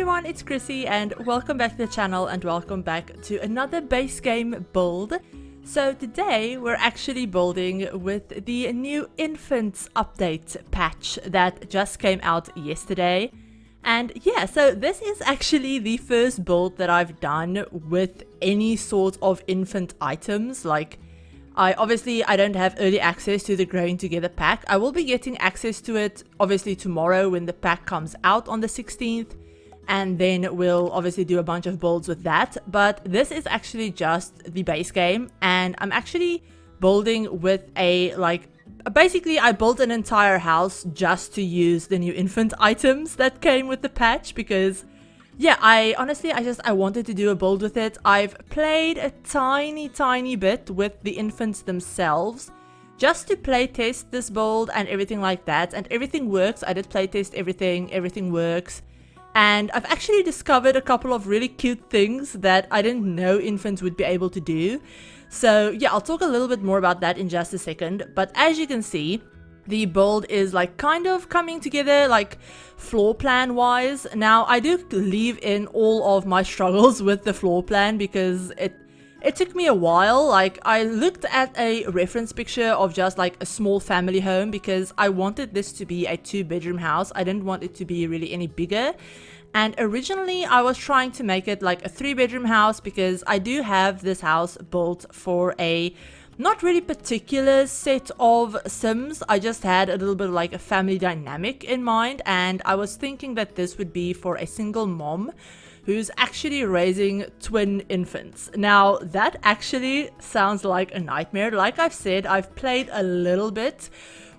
everyone, it's Chrissie and welcome back to the channel and welcome back to another base game build. So today we're actually building with the new infants update patch that just came out yesterday. And yeah, so this is actually the first build that I've done with any sort of infant items. Like, I don't have early access to the Growing Together pack. I will be getting access to it obviously tomorrow when the pack comes out on the 16th. And then we'll obviously do a bunch of builds with that. But this is actually just the base game. And I'm actually building with basically I built an entire house just to use the new infant items that came with the patch. Because yeah, I wanted to do a build with it. I've played a tiny bit with the infants themselves. Just to playtest this build and everything like that. And everything works. I did playtest everything works. And I've actually discovered a couple of really cute things that I didn't know infants would be able to do. So yeah, I'll talk a little bit more about that in just a second. But as you can see, the build is kind of coming together floor plan wise. Now I do leave in all of my struggles with the floor plan because it took me a while. I looked at a reference picture of just a small family home because I wanted this to be a 2-bedroom house. I didn't want it to be really any bigger. And originally I was trying to make it like a 3-bedroom house because I do have this house built for a not really particular set of Sims. I just had a little bit of a family dynamic in mind, and I was thinking that this would be for a single mom who's actually raising twin infants. Now that actually sounds like a nightmare. Like I've said, I've played a little bit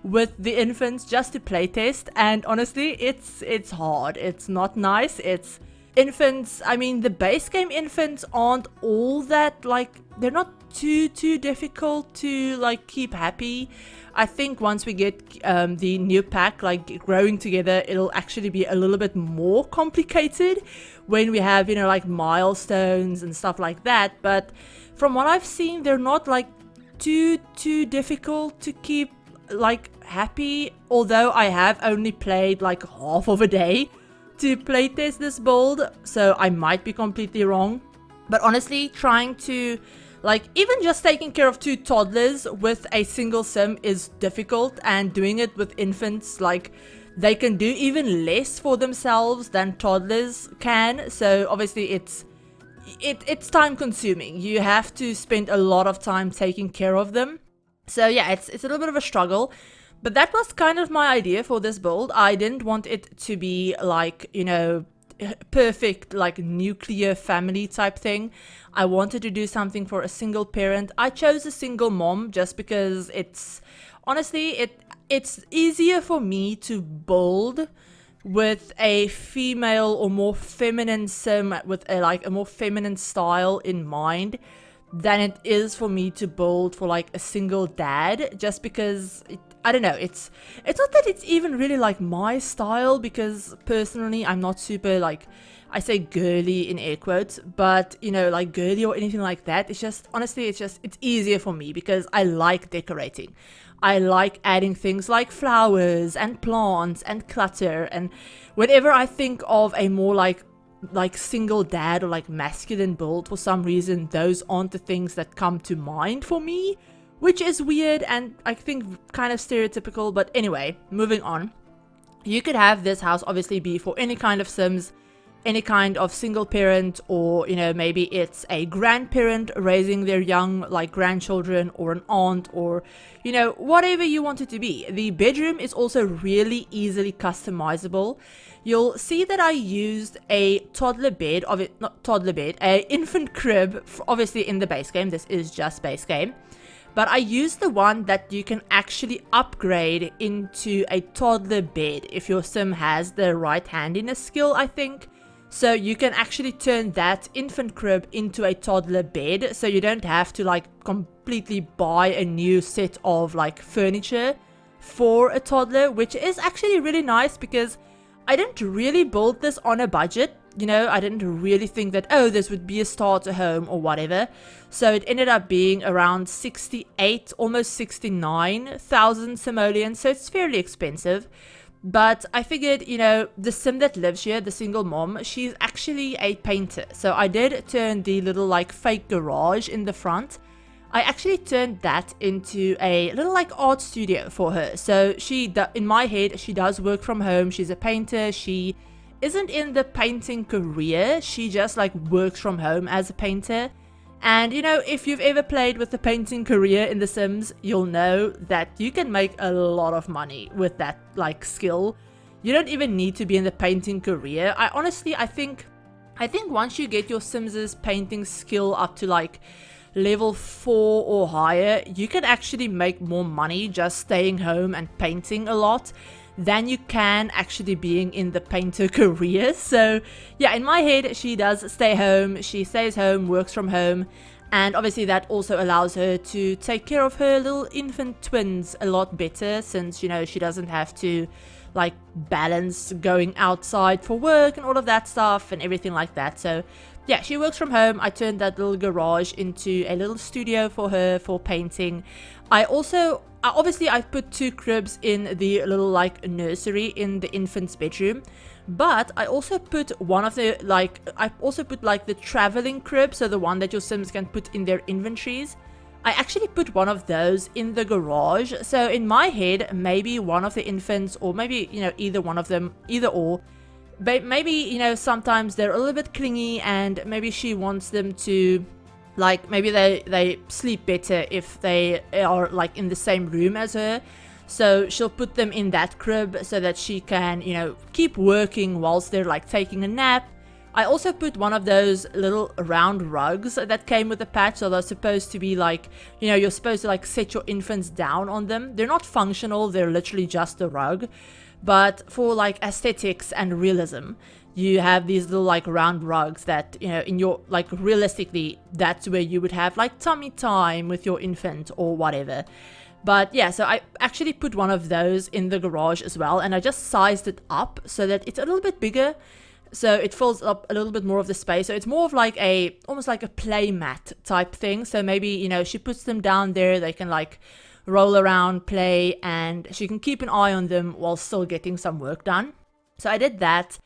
with the infants just to playtest, and honestly it's hard. It's not nice. It's infants, I mean the base game infants aren't all that they're not too difficult to keep happy. I think once we get the new pack Growing Together, it'll actually be a little bit more complicated when we have milestones and stuff like that. But from what I've seen, they're not too difficult to keep happy, although I have only played half of a day to playtest this build, so I might be completely wrong. But honestly, trying to even just taking care of 2 toddlers with a single sim is difficult, and doing it with infants, they can do even less for themselves than toddlers can. So obviously it's time consuming. You have to spend a lot of time taking care of them. So yeah, it's a little bit of a struggle. But that was kind of my idea for this build. I didn't want it to be perfect nuclear family type thing. I wanted to do something for a single parent. I chose a single mom just because it's easier for me to build with a female or more feminine sim with a more feminine style in mind than it is for me to build for a single dad, just because I don't know, it's not that it's even really my style, because personally I'm not super I say girly in air quotes, but girly or anything like that. It's just honestly it's easier for me because I like decorating. I like adding things like flowers and plants and clutter, and whenever I think of a more single dad or masculine build, for some reason those aren't the things that come to mind for me, which is weird and I think kind of stereotypical. But anyway, moving on. You could have this house obviously be for any kind of Sims, any kind of single parent, or maybe it's a grandparent raising their young grandchildren, or an aunt, or whatever you want it to be. The bedroom is also really easily customizable. You'll see that I used a toddler bed, a infant crib, obviously in the base game. This is just base game. But I used the one that you can actually upgrade into a toddler bed if your sim has the right handiness skill, I think. So you can actually turn that infant crib into a toddler bed, so you don't have to completely buy a new set of furniture for a toddler, which is actually really nice because I didn't really build this on a budget. I didn't really think that, oh, this would be a starter home or whatever. So it ended up being around 68, almost 69,000 simoleons. So it's fairly expensive. But I figured, you know, the sim that lives here, the single mom, she's actually a painter. So I did turn the little like fake garage in the front. I actually turned that into a little like art studio for her. So in my head, she does work from home. She's a painter. She isn't in the painting career. She just like works from home as a painter. And you know, if you've ever played with the painting career in The Sims, you'll know that you can make a lot of money with that like skill. You don't even need to be in the painting career. I think once you get your Sims' painting skill up to like level 4 or higher, you can actually make more money just staying home and painting a lot than you can actually being in the painter career. So yeah, in my head, she does stay home, she stays home, works from home, and obviously that also allows her to take care of her little infant twins a lot better, since, you know, she doesn't have to like balance going outside for work and all of that stuff and everything like that. So yeah, she works from home. I turned that little garage into a little studio for her for painting. Obviously I put 2 cribs in the little like nursery in the infant's bedroom, but I also put the traveling crib, so the one that your Sims can put in their inventories. I actually put one of those in the garage. So in my head, maybe one of the infants, or maybe, you know, either one of them, either or, but maybe, you know, sometimes they're a little bit clingy and maybe she wants them to like, maybe they sleep better if they are like in the same room as her. So she'll put them in that crib so that she can, you know, keep working whilst they're like taking a nap. I also put one of those little round rugs that came with the patch. So they're supposed to be like, you know, you're supposed to like set your infants down on them. They're not functional, they're literally just a rug. But for like aesthetics and realism, you have these little like round rugs that, you know, in your like realistically, that's where you would have like tummy time with your infant or whatever. But yeah, so I actually put one of those in the garage as well, and I just sized it up so that it's a little bit bigger, so it fills up a little bit more of the space. So it's more of like almost like a play mat type thing. So maybe, you know, she puts them down there, they can like roll around, play, and she can keep an eye on them while still getting some work done. So I did that.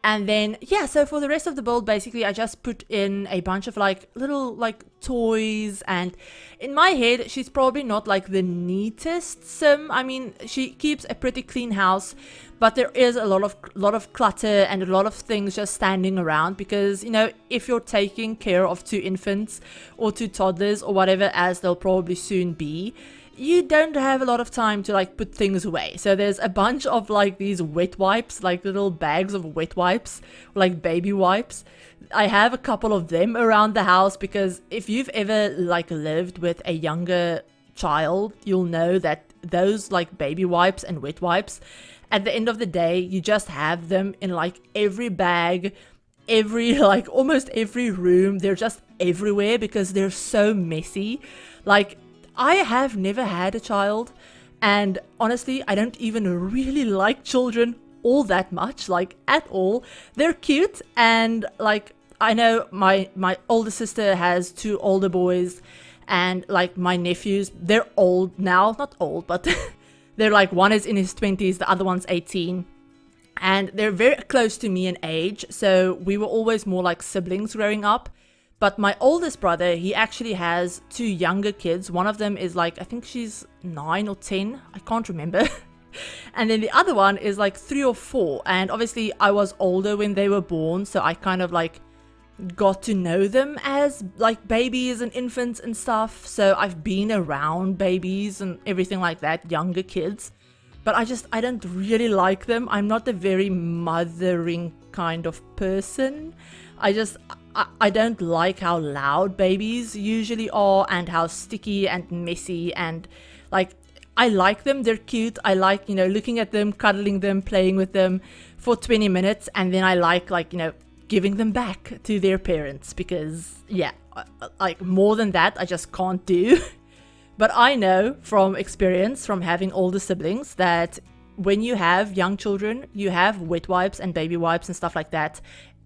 And then, yeah, so for the rest of the build, basically, I just put in a bunch of, like, little, like, toys. And in my head, she's probably not, like, the neatest sim. I mean, she keeps a pretty clean house, but there is a lot of clutter and a lot of things just standing around. Because, you know, if you're taking care of 2 infants or 2 toddlers or whatever, as they'll probably soon be, you don't have a lot of time to like put things away. So there's a bunch of like these wet wipes, like little bags of wet wipes, like baby wipes. I have a couple of them around the house because if you've ever like lived with a younger child, you'll know that those like baby wipes and wet wipes, at the end of the day, you just have them in like every bag, like almost every room. They're just everywhere because they're so messy. Like, I have never had a child, and honestly, I don't even really like children all that much, like at all. They're cute, and like, I know my older sister has 2 older boys, and like my nephews, they're old now, not old, but they're like, one is in his 20s, the other one's 18. And they're very close to me in age, so we were always more like siblings growing up. But my oldest brother, he actually has 2 younger kids. One of them is like, I think she's 9 or 10. I can't remember. And then the other one is like 3 or 4. And obviously I was older when they were born, so I kind of like got to know them as like babies and infants and stuff. So I've been around babies and everything like that, younger kids. But I don't really like them. I'm not a very mothering kind of person. I don't like how loud babies usually are and how sticky and messy, and like, I like them, they're cute. I like, you know, looking at them, cuddling them, playing with them for 20 minutes, and then I like, you know, giving them back to their parents because, yeah, like more than that, I just can't do. But I know from experience, from having older siblings, that when you have young children, you have wet wipes and baby wipes and stuff like that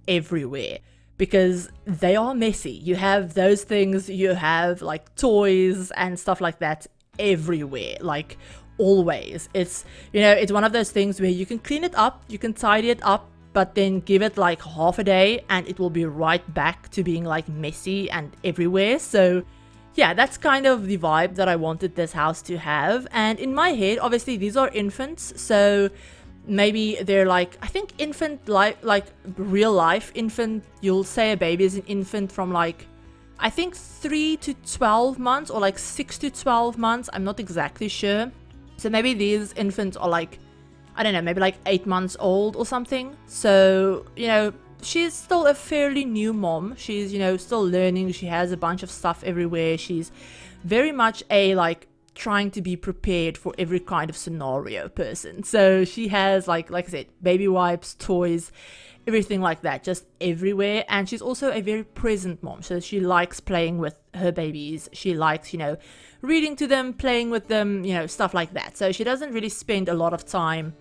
everywhere. Because they are messy. You have those things, you have like toys and stuff like that everywhere. Like always. It's, you know, it's one of those things where you can clean it up, you can tidy it up, but then give it like half a day and it will be right back to being like messy and everywhere. So yeah, that's kind of the vibe that I wanted this house to have. And in my head, obviously these are infants, so maybe they're like, I think infant life, like real life infant, you'll say a baby is an infant from like, I think 3 to 12 months or like 6 to 12 months. I'm not exactly sure. So maybe these infants are like, I don't know, maybe like 8 months old or something. So, you know, she's still a fairly new mom. She's, you know, still learning. She has a bunch of stuff everywhere. She's very much a like trying to be prepared for every kind of scenario person. So she has like I said, baby wipes, toys, everything like that, just everywhere. And she's also a very present mom. So she likes playing with her babies. She likes, you know, reading to them, playing with them, you know, stuff like that. So she doesn't really spend a lot of time,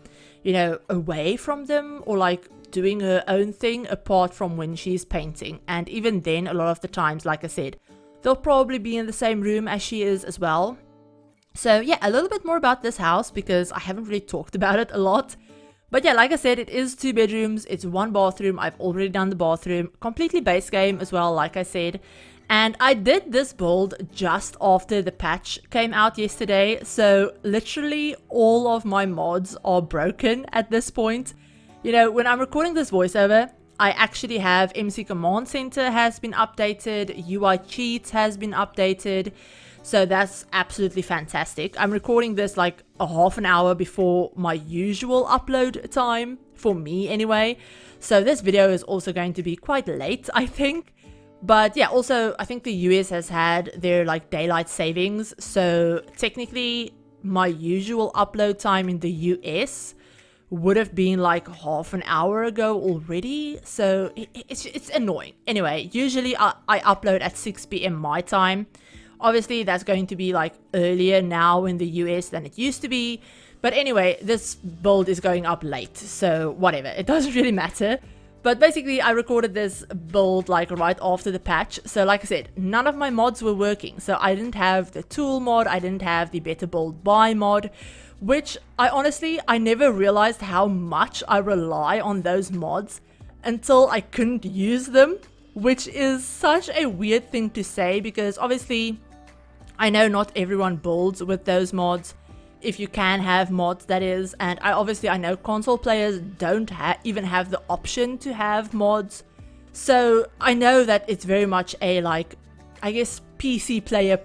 you know, away from them or like doing her own thing apart from when she's painting. And even then, a lot of the times, like I said, they'll probably be in the same room as she is as well. So yeah, a little bit more about this house because I haven't really talked about it a lot. But yeah, like I said, it is 2 bedrooms, it's 1 bathroom. I've already done the bathroom, completely base game as well, like I said. And I did this build just after the patch came out yesterday. So literally all of my mods are broken at this point. You know, when I'm recording this voiceover, I actually have MC Command Center has been updated, UI Cheats has been updated. So that's absolutely fantastic. I'm recording this like a half an hour before my usual upload time, for me anyway. So this video is also going to be quite late, I think. But yeah, also I think the US has had their like daylight savings. So technically my usual upload time in the US would have been like half an hour ago already. So it's annoying. Anyway, usually I upload at 6 p.m. my time. Obviously, that's going to be like earlier now in the US than it used to be. But anyway, this build is going up late, so whatever. It doesn't really matter. But basically, I recorded this build like right after the patch. So like I said, none of my mods were working. So I didn't have the tool mod. I didn't have the Better Build Buy mod, which I never realized how much I rely on those mods until I couldn't use them, which is such a weird thing to say because obviously I know not everyone builds with those mods, if you can have mods that is, and I know console players don't even have the option to have mods. So I know that it's very much a like, I guess PC player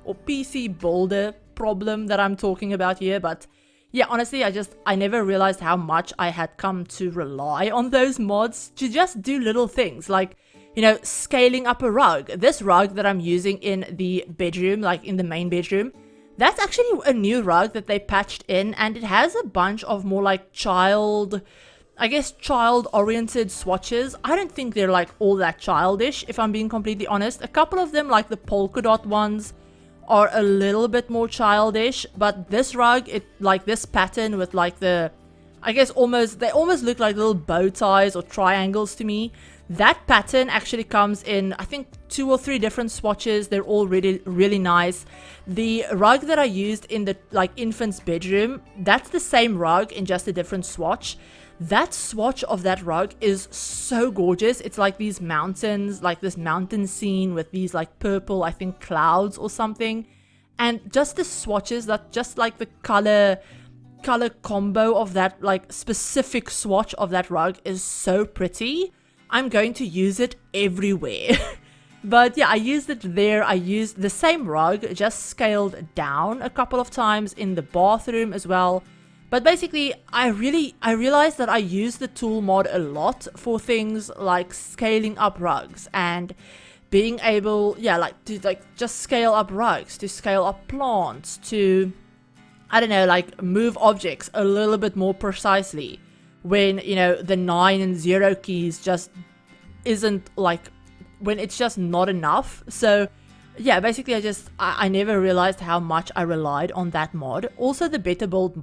or PC builder problem that I'm talking about here. But yeah, honestly, I never realized how much I had come to rely on those mods to just do little things like, you know, scaling up a rug. This rug that I'm using in the bedroom, like in the main bedroom, that's actually a new rug that they patched in, and it has a bunch of more like child-oriented swatches. I don't think they're like all that childish, if I'm being completely honest. A couple of them, like the polka dot ones, are a little bit more childish, but this rug, this pattern with like they almost look like little bow ties or triangles to me. That pattern actually comes in, I think, 2 or 3 different swatches. They're all really, really nice. The rug that I used in the infant's bedroom, that's the same rug in just a different swatch. That swatch of that rug is so gorgeous. It's like these mountains, like this mountain scene with these like purple, I think, clouds or something. And just the swatches, that just like the color combo of that like specific swatch of that rug is so pretty. I'm going to use it everywhere. But yeah, I used it there. I used the same rug, just scaled down a couple of times in the bathroom as well. But basically, I realized that I use the tool mod a lot for things like scaling up rugs and being able, to just scale up rugs, to scale up plants, to, I don't know, like move objects a little bit more precisely. When, you know, the 9 and 0 keys just isn't like, when it's just not enough. So yeah, basically I never realized how much I relied on that mod. Also the Better Build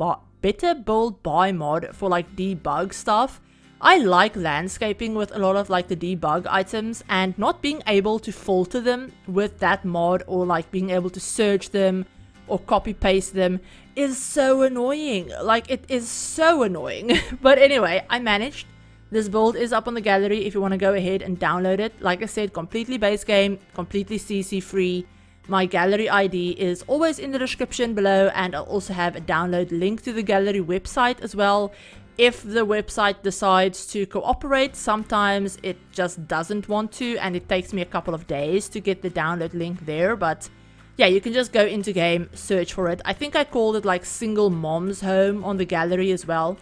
Buy mod for like debug stuff. I like landscaping with a lot of like the debug items, and not being able to filter them with that mod, or like being able to search them or copy paste them is so annoying. Like, it is so annoying. But anyway, I managed. This build is up on the gallery if you want to go ahead and download it. Like I said, completely base game, completely CC free. My gallery ID is always in the description below, and I'll also have a download link to the gallery website as well. If the website decides to cooperate, sometimes it just doesn't want to, and it takes me a couple of days to get the download link there. But yeah, you can just go into game, search for it. I think I called it like Single Mom's Home on the gallery as well.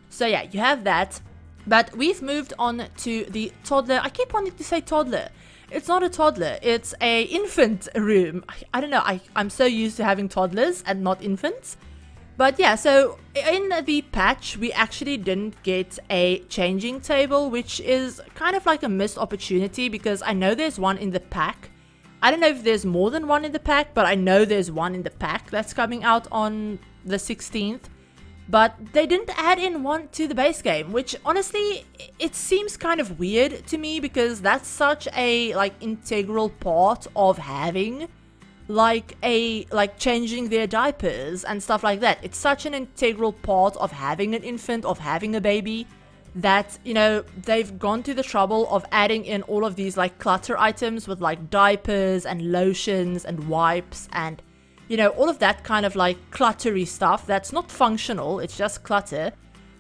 So yeah, you have that. But we've moved on to the toddler. I keep wanting to say toddler. It's not a toddler, it's a infant room. I don't know, I'm so used to having toddlers and not infants. But yeah, so in the patch, we actually didn't get a changing table, which is kind of like a missed opportunity because I know there's one in the pack. I don't know if there's more than one in the pack, but I know there's one in the pack that's coming out on the 16th. But they didn't add in one to the base game, which honestly, it seems kind of weird to me because that's such a like integral part of having like changing their diapers and stuff like that. It's such an integral part of having an infant, of having a baby, that, you know, they've gone to the trouble of adding in all of these like clutter items with like diapers and lotions and wipes and, you know, all of that kind of like cluttery stuff that's not functional, it's just clutter.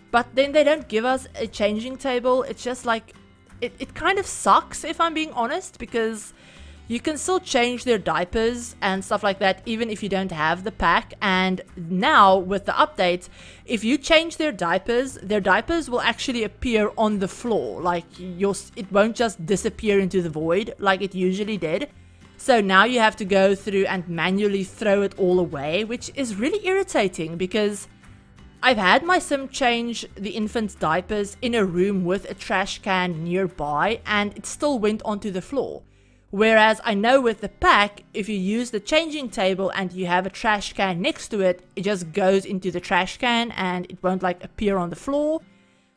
But then they don't give us a changing table. It's just like, it kind of sucks if I'm being honest, because you can still change their diapers and stuff like that even if you don't have the pack. And now with the update, if you change their diapers will actually appear on the floor. Like it won't just disappear into the void like it usually did. So now you have to go through and manually throw it all away, which is really irritating because I've had my sim change the infant's diapers in a room with a trash can nearby and it still went onto the floor. Whereas I know with the pack, if you use the changing table and you have a trash can next to it, it just goes into the trash can and it won't like appear on the floor.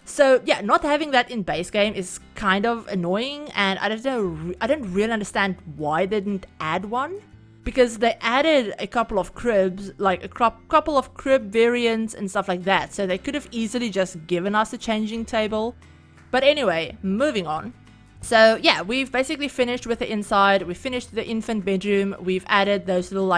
So yeah, not having that in base game is kind of annoying, and I don't know, I don't really understand why they didn't add one. Because they added a couple of cribs, like a couple of crib variants and stuff like that. So they could have easily just given us a changing table. But anyway, moving on. So yeah, we've basically finished with the inside. We finished the infant bedroom. We've added those little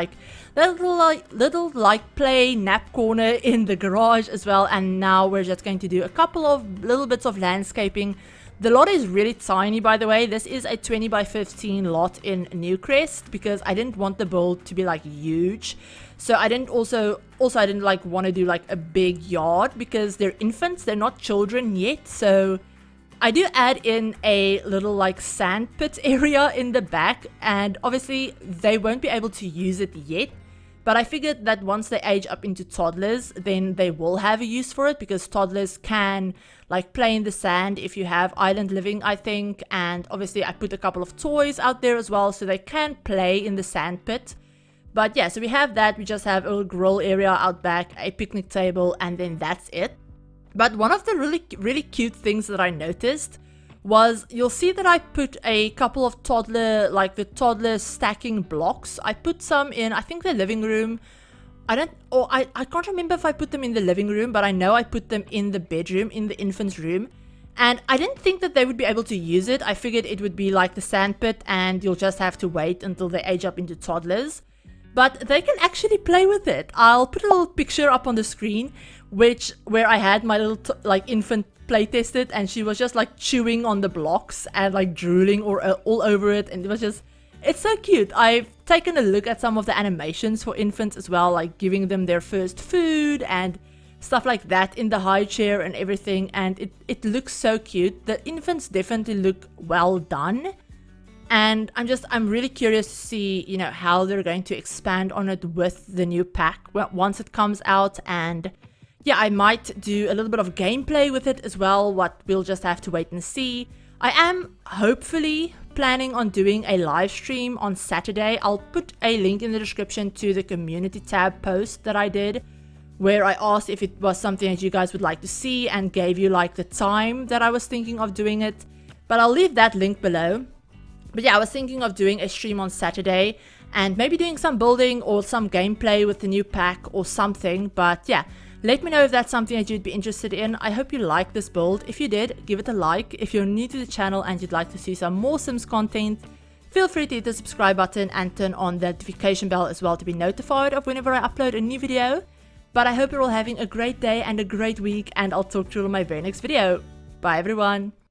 play nap corner in the garage as well. And now we're just going to do a couple of little bits of landscaping. The lot is really tiny, by the way. This is a 20 by 15 lot in Newcrest because I didn't want the build to be like huge. So I didn't I didn't like want to do like a big yard because they're infants, they're not children yet. So I do add in a little like sand pit area in the back, and obviously they won't be able to use it yet. But I figured that once they age up into toddlers, then they will have a use for it because toddlers can like play in the sand if you have island living, I think. And obviously I put a couple of toys out there as well so they can play in the sand pit. But yeah, so we have that. We just have a little grill area out back, a picnic table, and then that's it. But one of the really cute things that I noticed was, you'll see that I put a couple of toddler stacking blocks. I put some in, I think, the living room. I can't remember if I put them in the living room, but I know I put them in the bedroom, in the infant's room. And I didn't think that they would be able to use it. I figured it would be like the sandpit and you'll just have to wait until they age up into toddlers. But they can actually play with it. I'll put a little picture up on the screen where I had my little infant playtested, and she was just like chewing on the blocks and like drooling all over it, and it's so cute. I've taken a look at some of the animations for infants as well, like giving them their first food and stuff like that in the high chair and everything, and it looks so cute. The infants definitely look well done, and I'm really curious to see, you know, how they're going to expand on it with the new pack once it comes out. And yeah, I might do a little bit of gameplay with it as well, what we'll just have to wait and see. I am hopefully planning on doing a live stream on Saturday. I'll put a link in the description to the community tab post that I did, where I asked if it was something that you guys would like to see and gave you like the time that I was thinking of doing it. But I'll leave that link below. But yeah, I was thinking of doing a stream on Saturday and maybe doing some building or some gameplay with the new pack or something. But yeah, let me know if that's something that you'd be interested in. I hope you like this build. If you did, give it a like. If you're new to the channel and you'd like to see some more Sims content, feel free to hit the subscribe button and turn on the notification bell as well to be notified of whenever I upload a new video. But I hope you're all having a great day and a great week, and I'll talk to you in my very next video. Bye everyone!